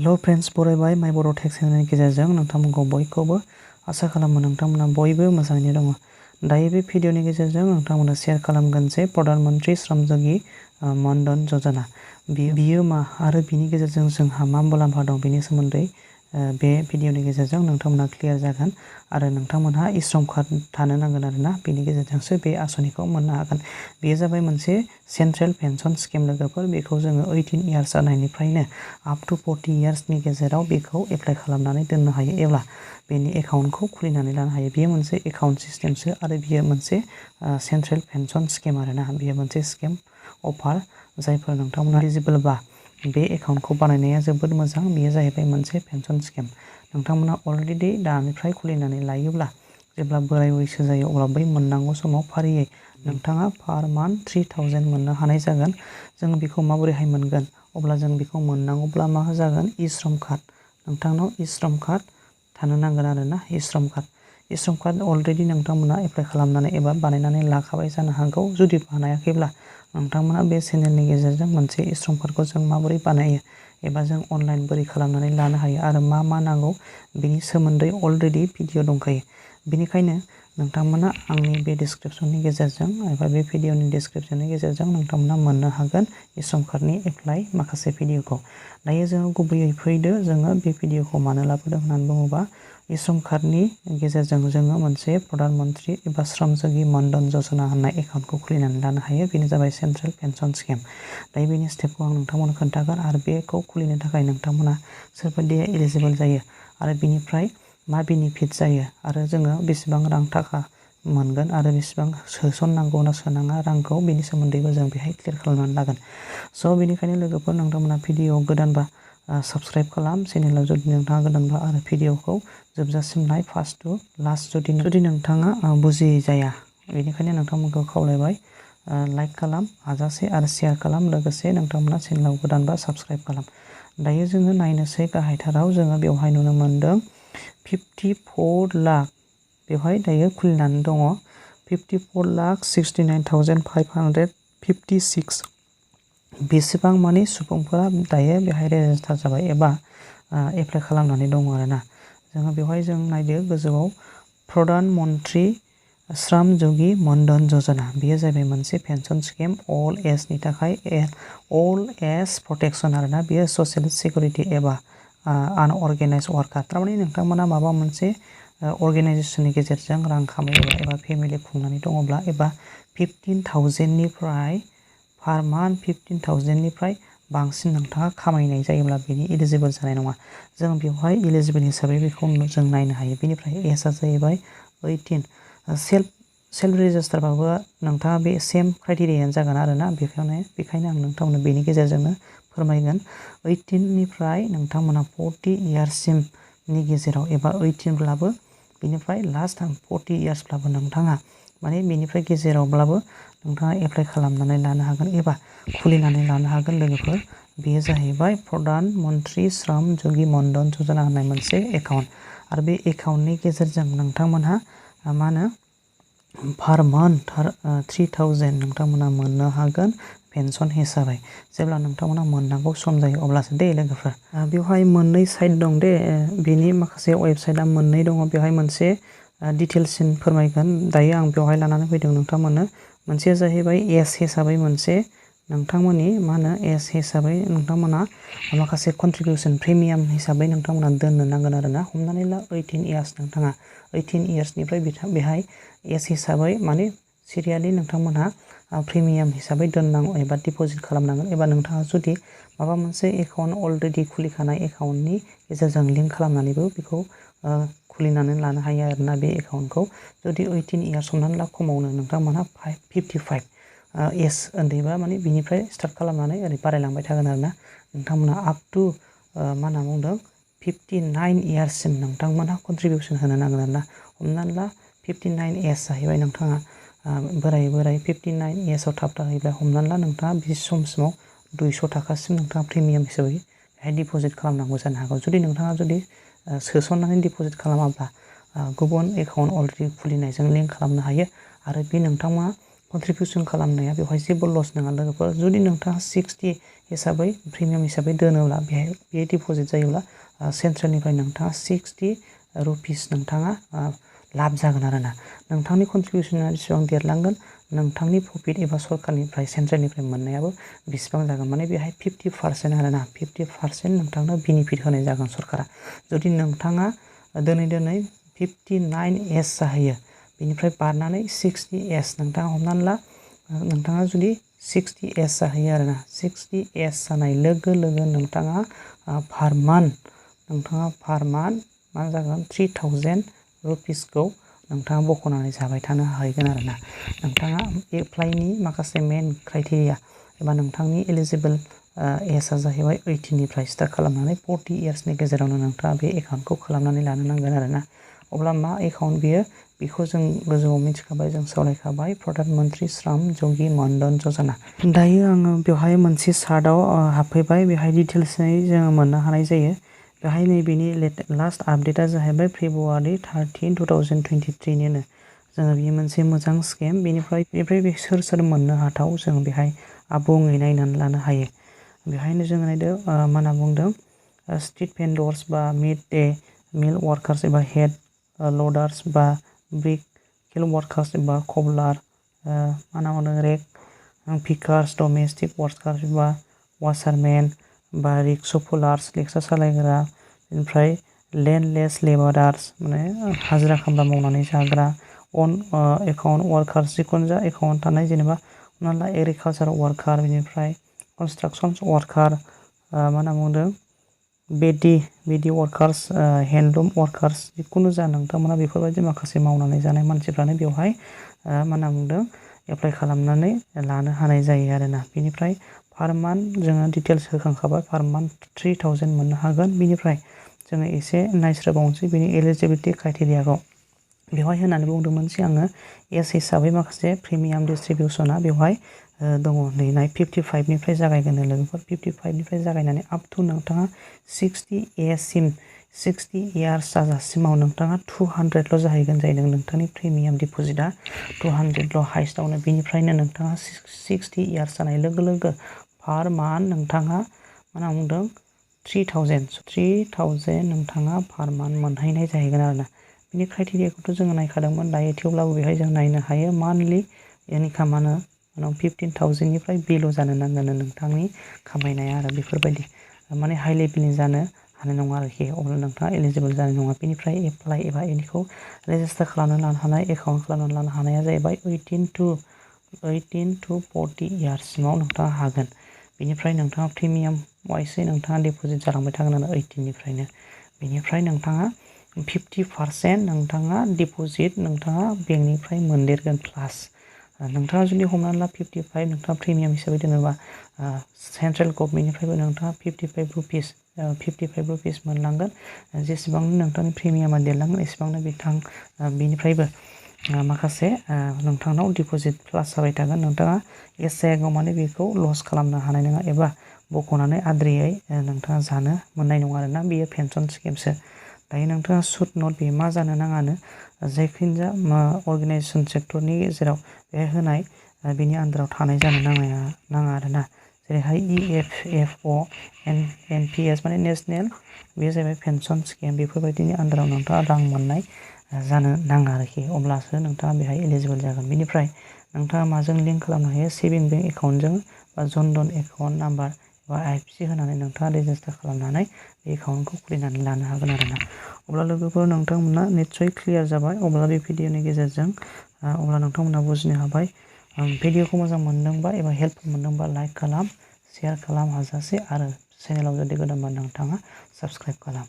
Hello friends, बरायबाय माय बोरो tech चेनेलनि गेजेरजों नोंथांमोनखौ बयखौबो आसा खालामो नोंथांमोना बयबो मोजाङैनो दङ। दायो बे भिडिअनि गेजेरजों नोंथांमोननो शेयार खालामगोन जे प्रधानमंत्री-श्रम योगी मानधन य'जना बियो मा आरो बिनि गेजेरजों जोंहा मा मुलाम्फा दं बेनि सोमोन्दै बे भिडिअनि गेजेरजों नोंथांमोना क्लियार जागोन आरो नोंथांमोनहा ई-श्रम कार्ड थानो नांगोन आरोना बेनि गेजेरजोंसो बे आसनिखौ मोननो हागोन। बेयो जाबाय मोनसे सेन्ट्रेल पेन्सन स्किम लोगोफोर। बेखौ जोङो 18 इयार्स जानायनिफ्रायनो आप टु 40 इयार्सनि गेजेराव बेखौ एप्लाइ खालामनानै दोननो हायो एबा बेनि एकाउन्टखौ खुलिनानै लानो हायो। बेयो मोनसे एकाउन्ट सिस्टेमसो आरो बियो मोनसे सेन्ट्रेल पेन्सन स्किम आरोना। बेयो मोनसे स्किम अफार जायफोर नोंथांमोना एलिजिबल बा बे एकाउन्टखौ बानायनाया जोबोद मोजां। बेयो जाहैबाय मोनसे पेन्सन स्किम। नोंथांमोना अलरेडि दानिफ्राय खुलिनानै लायोब्ला जेब्ला बोराय बैसो जायो अब्ला बै मोननांगौ समाव फारियै नोंथाङा पार मान्थ 3000 मोननो हानाय जागोन। जों बेखौ माबोरैहाय मोनगोन? अब्ला जों बेखौ मोननांगौब्ला मा जागोन? ई-श्रम कार्ड। नोंथांनाव ई-श्रम कार्ड थानो नांगोन आरोना। ई-श्रम कार्ड अलरेडि नोंथांमोना एप्लाइ खालामनानै एबा बानायनानै लाखाबाय जानो हागौ। जुदि बानायाखैब्ला नोंथांमोना बे चेनेलनि गेजेरजों मोनसे ई-श्रम कार्डखौ जों माबोरै बानायो एबा जों अनलाइन बोरै खालामनानै लानो हायो आरो मा नांगौ बेनि सोमोन्दै अलरेडि भिडिअ दंखायो। बेनिखायनो नोंथांमोना आंनि बे डिसक्रिपसननि गेजेरजों एबा बे भिडिअनि डिसक्रिपसननि गेजेरजों नोंथांमोना मोननो हागोन ई-श्रम कार्डनि एप्लाइ माखासे भिडिअखौ। दायो जोङो गुबैयै फैदो जोङो बे भिडिअखौ मानो लाबोदों होननानै बुङोबा ई-श्रम कार्डनि गेजेरजों जोङो मोनसे प्रधानमंत्री एबा श्रम योगी मानधन य'जना होननाय एकाउन्टखौ खुलिनानै लानो हायो। बेनो जाबाय सेन्ट्रेल पेन्सन स्किम। दायो बेनि स्टेपखौ आं नोंथांमोननो खोन्थागोन आरो बेखौ खुलिनो थाखाय नोंथांमोना सोरबायदि एलिजिबल जायो आरो बिनिफ्राय मा बेनिफिट जायो आरो जोङो बेसेबां रां थाखा मोनगोन आरो बेसेबां सोसननांगौ ना सोनाङा रांखौ बेनि सोमोन्दैबो जों बेहाय क्लियार खालामनानै लागोन। स' बेनिखायनो लोगोफोर नोंथांमोना भिडिअ गोदानबा साबस्क्राइब खालाम चेनेलाव जुदि नोंथाङा गोदानबा आरो भिडिअखौ जोबजासिम नाय फार्स्ट टु लास्ट। जुदि नोंथाङा बुजियै जाया बेनिखायनो नोंथांमोनखौ खावलायबाय लाइक खालाम हाजासे आरो शेयार खालाम। लोगोसे नोंथांमोना चेनेलाव गोदानबा साबस्क्राइब खालाम। दायो जोङो नायनोसै गाहायथाराव जोङो बेवहाय नुनो मोन्दों 54 लाख बेवहाय दायो खुलिनानै दङ। 54,69,556 बेसेबां माने सुबुंफोरा दायो बेहाय रेजिस्टार जाबाय एबा एप्लाइ खालामनानै दङ आरोना। जोङो बेवहाय जों नायदो गोजौआव प्रधानमंत्री-श्रम योगी मानधन य'जना। बेयो जाहैबाय मोनसे पेन्सन स्किम अल एजनि थाखाय अल एज प्रटेक्सन आरोना। बेयो ससियेल सिकिउरिटि एबा आनअर्गेनाइज वार्कार। थारमाने नोंथांमोना माबा मोनसे अर्गेनाइजेसननि गेजेरजों रां खामायोब्ला एबा फेमिलि खुंनानै दङब्ला एबा 15,000निफ्राय पार मान्थ 15,000निफ्राय बांसिन नोंथाङा खामायनाय जायोब्ला बेनि एलिजिबल जानाय नङा। जों बेवहाय एलिजिबल हिसाबै बेखौ जों नायनो हायो। बेनिफ्राय एजआ जाहैबाय 18। सेल्फ रेजिस्टारबाबो नोंथाङा बे सेम क्राइटेरियानो जागोन आरोना। बेखायनो आं नोंथांमोननो बेनि गेजेरजोंनो फोरमायगोन। 18निफ्राय नोंथांमोना 40 इयार्ससिमनि गेजेराव एबा 18ब्लाबो बेनिफ्राय लास्ट 40 इयार्सब्लाबो नोंथाङा माने बेनिफ्राय गेजेरावब्लाबो नोंथाङा एप्लाइ खालामनानै लानो हागोन एबा खुलिनानै लानो हागोन लोगोफोर। बेयो जाहैबाय प्रधानमंत्री-श्रम योगी मानधन य'जना होननाय मोनसे एकाउन्ट आरो बे एकाउन्टनि गेजेरजों नोंथांमोनहा मा होनो पार मान्थ 3000 नोंथांमोना मोननो हागोन पेन्सन हिसाबै। जेब्ला नोंथांमोना मोननांगौ सम जायो अब्लासो दे लोगोफोर। बेवहाय मोननै साइड दं दे। बेनि माखासे वेबसाइटआ मोननै दङ। बेवहाय मोनसे डिटेल्ससिन फोरमायगोन। दायो आं बेवहाय लानानै फैदों नोंथांमोननो। मोनसेया जाहैबाय एज हिसाबै मोनसे नोंथांमोननि मा होनो एज हिसाबै नोंथांमोना माखासे कन्ट्रिबिउसन प्रिमियाम हिसाबै नोंथांमोना दोननो नांगोन आरोना। हमनानै ला 18 इयार्स नोंथाङा 18 इयार्सनिफ्राय बेहाय एज हिसाबै माने सिरियालि नोंथांमोनहा प्रिमियाम हिसाबै दोननांगौ एबा डिप'जिट खालामनांगोन एबा नोंथाङा जुदि माबा मोनसे एकाउन्ट अलरेडि खुलिखानाय एकाउन्टनि गेजेरजों लिंक खालामनानैबो बेखौ खुलिनानै लानो हायो आरोना बे एकाउन्टखौ। जुदि 18 इयार्स हमनानै ला खमावनो नोंथांमोनहा 55 एज उन्दैबा माने बिनिफ्राय स्टार्ट खालामनानै ओरै बारायलांबाय थागोन आरोना। नोंथांमोनहा आप टु मा होनना बुंदों 59 इयार्ससिम नोंथांमोनहा कन्ट्रिबिउसन होनो नांगोन आरोना। हमनानै ला 59 एज जाहैबाय नोंथाङा बोराय 59 एजाव थाबथाहैबाय। हमनानै ला नोंथाङा बे समसिमाव 200 थाखासिम नोंथाङा प्रिमियाम हिसाबै बेहाय डिप'जिट खालामनांगौ जानो हागौ। जुदि नोंथाङा सोसननानै डिप'जिट खालामाब्ला गुबुन एकाउन्ट अलरेडि खुलिनायजों लिंक खालामनो हायो आरो बे नोंथाङा कन्ट्रिबिउसन खालामनाया बेवहाय जेबो लस नङा लोगोफोर। जुदि नोंथाङा 60 हिसाबै प्रिमियाम हिसाबै दोनोब्ला बे डिप'जिट जायोब्ला सेन्ट्रेलनिफ्राय नोंथाङा 60 रुपिस नोंथाङा लाब जागोन आरोना। नोंथांनि कन्ट्रिबिउसना जेसेबां देरलांगोन नोंथांनि प्रफिट एबा सरकारनिफ्राय सेन्ट्रेलनिफ्राय मोननायाबो बेसेबां जागोन। माने बेहाय 50% आरोना 50% नोंथांनो बेनिफिट होनाय जागोन सरकारा। जुदि नोंथाङा दोनै 59S जाहैयो बेनिफ्राय बारनानै 60S नोंथाङा हमनानै ला नोंथाङा जुदि 60S जाहैयो आरोना 60S जानाय लोगो लोगो नोंथाङा पार मान्थ मा जागोन 3000 रुपिसखौ नोंथाङा बख'नानै जाबाय थानो हागोन आरोना। नोंथाङा एप्लाइनि माखासे मेन क्राइटेरिया एबा नोंथांनि एलिजिबोल एजआ जाहैबाय 18 निफ्राय स्टार्ट खालामनानै 40 इयार्सनि गेजेरावनो नोंथाङा बे एकाउन्टखौ खालामनानै लानो नांगोन आरोना। अब्ला मा एकाउन्ट बियो बेखौ जों गोजौआव मिथिखाबाय, जों सावरायखाबाय प्रधानमन्त्री-श्राम योगी मानधन य'जना। दायो आङो बेवहाय मोनसे चार्टआव हाबफैबाय, बेहाय डिटेल्सै जोङो मोननो हानाय जायो। बेहाय नैबेनि लास्ट आपडेटआ जाहैबाय फेब्रुवारि 13, 2023 निनो। जोङो बेयो मोनसे मोजां स्किम। बेनिफ्राय बे सोर मोननो हाथाव जों बेहाय आबुङै नायनानै लानो हायो। बेहायनो जोङो नायदो मा होनना बुंदों स्ट्रीट भेन्डर्स बा मिड डे मिल वार्कार्स एबा हेड लडार्स बा ब्रिक किल वार्कार्स एबा कबलार मा होनना बुंदों रेक पिकार्स, डमेस्टिक वार्कार्स बा वासारमेन बा रिक्सा पुलार्स रिक्सा सालायग्रा, बेनिफ्राय लेन्डलेस लेबारार्स माने हाजिरा खामला मावनानै जाग्रा, अन एकाउन्ट वार्कार्स जिखुनु जा एकाउन्ट थानाय जेनेबा हमना ला एग्रिकालचार वार्कार, बेनिफ्राय कनस्ट्राक्सन वार्कार मा होनना बुंदों बेदि वार्कार्स, हेन्डलुम वार्कार्स जिखुनु जा नोंथांमोना बेफोरबायदि माखासे मावनानै जानाय मानसिफ्रानो बेवहाय मा होनना बुंदों एप्लाइ खालामनानै लानो हानाय जायो आरोना। बेनिफ्राय पार मान्थ जोङो डिटेल्स होखांखाबाय, पार मान्थ 3000 मोननो हागोन। बेनिफ्राय जोङो एसे नायस्रोबावनोसै बेनि एलिजिबिलिटि क्राइटेरियाखौ। बेवहाय होननानै बुंदोंमोन सिगाङो एज हिसाबै माखासे प्रिमियाम डिस्ट्रिबिउसना बेवहाय दङ। नै नाय 55 निफ्राय जागायगोन लोगोफोर, 55 निफ्राय जागायनानै आप टु नोंथाङा 60 इयार्स जाजासिमाव नोंथाङा 200ल' जाहैगोन जाहैदों नोंथांनि प्रिमियाम डिप'जिटआ 200ल' हाइस्टआवनो। बेनिफ्रायनो नोंथाङा 60 इयार्स जानाय लोगो लोगो पार मान्थ नोंथाङा मा होनना बुंदों 3000 नोंथाङा पार मान्थ मोनहैनाय जाहैगोन आरोना। बिनि क्राइटेरियाखौथ' जोङो नायखादोंमोन, दायो थेवब्लाबो बेहाय जों नायनो हायो मान्थलि इनकामानो 15,000 निफ्राय बिल' जानो नांगोन नोंथांनि खामायनाया आरो बेफोरबायदि माने हाइ लेभेलनि जानो हानाय नङा आरोखि, अब्ला नोंथाङा एलिजिबोल जानाय नङा। बेनिफ्राय एप्लाइ एबा बेखौ रेजिस्टार खालामनानै लानो हानाय, एकाउन्ट खालामनानै लानो हानाया जाहैबाय 18 to 40 इयार्ससिमाव नोंथाङा हागोन। बेनिफ्राय नोंथाङा प्रिमियाम वाइसै नोंथाङा डिप'जिट जालांबाय थागोन आरो 18 निफ्रायनो। बेनिफ्राय नोंथाङा 50% नोंथाङा डिप'जिट नोंथाङा बेंकनिफ्राय मोनदेरगोन प्लास नोंथाङा जुदि हमनानै ला 55 नोंथाङा प्रिमियाम हिसाबै दोनोबा सेन्ट्रेल गभर्नमेन्टनिफ्रायबो नोंथाङा 55 रुपिस मोनलांगोन। जेसेबांनो नोंथांनि प्रिमियामा देरलांगोन एसेबांनो बेनिफ्रायबो माखासे नोंथांनाव डिप'जिट प्लास जाबाय थागोन। नोंथाङा एसेयाव माने बेखौ लस खालामनो हानाय नङा एबा बख'नानै आद्रियै नोंथाङा जानो मोननाय नङा आरोना। बेयो पेन्सन स्किमसो। दायो नोंथाङा सुद नट बे मा जानो नाङानो जायखिजाया अर्गेनाइजेसन सेक्टरनि गेजेराव बे होनाय बेनि आन्दाराव थानाय जानो नाङा आरोना। जेरैहाय EFFO, NPS माने नेसनेल, बेयो जाहैबाय पेन्सन स्किम, बेफोरबायदिनि आन्दाराव नोंथाङा रां मोननाय जानो नाङा आरोखि, अब्लासो नोंथाङा बेहाय एलिजिबोल जागोन। बेनिफ्राय नोंथाङा माजों लिंक खालामनो हायो सेभिं बेंक एकाउन्टजों बा जनधन एकाउन्ट नाम्बार एबा IFSC होनानै नोंथाङा रेजिस्टार खालामनानै बे एकाउन्टखौ खुलिनानै लानो हागोन आरोना। अब्ला लोगोफोर नोंथांमोना निस्सय क्लियार जाबाय अब्ला बे भिडिअनि गेजेरजों अब्ला नोंथांमोना बुजिनो हाबाय। भिडिअखौ मोजां मोनदोंबा एबा हेल्पफुल मोनदोंबा लाइक खालाम, शेयार खालाम हाजासे, आरो चेनेलाव जुदि गोदानबा नोंथाङा साबस्क्राइब खालाम।